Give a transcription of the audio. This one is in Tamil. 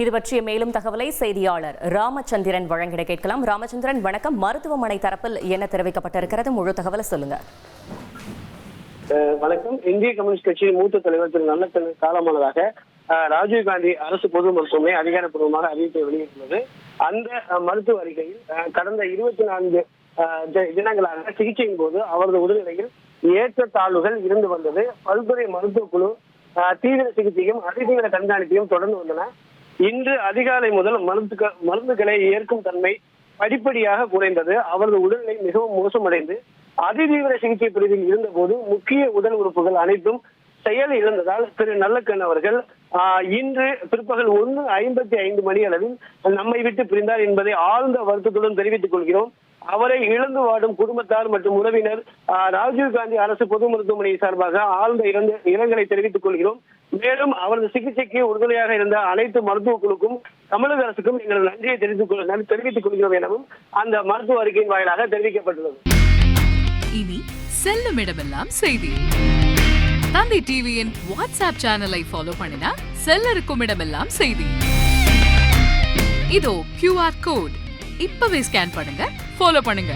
இது பற்றிய மேலும் தகவலை செய்தியாளர் ராமச்சந்திரன் வழங்கிட கேட்கலாம். ராமச்சந்திரன் வணக்கம். மருத்துவமனை தரப்பில் என்ன தெரிவிக்கப்பட்டிருக்கிறது, முழு தகவலை சொல்லுங்க. வணக்கம். இந்திய கம்யூனிஸ்ட் கட்சியின் மூத்த தலைவர் திரு நல்லக்கண்ணு காலமானதாக ராஜீவ்காந்தி அரசு பொது மருத்துவமனை அதிகாரப்பூர்வமாக அறிவிப்பை வெளியிட்டுள்ளது. அந்த மருத்துவ அறிக்கையில் கடந்த 24 தினங்களாக சிகிச்சையின் போது அவரது உடல்நிலையில் ஏற்றத்தாழ்வுகள் இருந்து வந்தது. பல்துறை மருத்துவ குழு தீவிர சிகிச்சையும் அதிதீவிர கண்காணிப்பையும் தொடர்ந்து வந்தன. இன்று அதிகாலை முதல் மருந்துகளை ஏற்கும் தன்மை படிப்படியாக குறைந்தது. அவரது உடல்நிலை மிகவும் மோசமடைந்து அதிதீவிர சிகிச்சை பிரிவில் இருந்த போது முக்கிய உடல் உறுப்புகள் அனைத்தும் செயல் இழந்ததால் திரு நல்லக்கண் அவர்கள் இன்று பிற்பகல் 1:55 மணி அளவில் நம்மை விட்டு பிரிந்தார் என்பதை ஆழ்ந்த வருத்தத்துடன் தெரிவித்துக் கொள்கிறோம். அவரை இழந்து வாடும் குடும்பத்தார் மற்றும் உறவினர் ராஜீவ்காந்தி அரசு பொது மருத்துவமனை சார்பாக ஆழ்ந்த இரங்கலை தெரிவித்துக் கொள்கிறோம். மேலும் அவரது சிகிச்சைக்கு உறுதுணையாக இருந்த அனைத்து மருத்துவ குழுக்கும் தமிழக அரசுக்கும் எங்களது நன்றியை தெரிவித்துக் கொள்கிறோம் எனவும் அந்த மருத்துவ அறிக்கையின் வாயிலாக தெரிவிக்கப்பட்டுள்ளது. இனி செல்லும் இடமெல்லாம் செய்தி. தந்தை டிவியின் வாட்ஸ்அப் சேனலை ஃபாலோ பண்ணினா செல்ல இருக்கும் இடமெல்லாம் செய்தி. இதோ QR கோட் இப்பவே ஸ்கேன் பண்ணுங்க, ஃபாலோ பண்ணுங்க.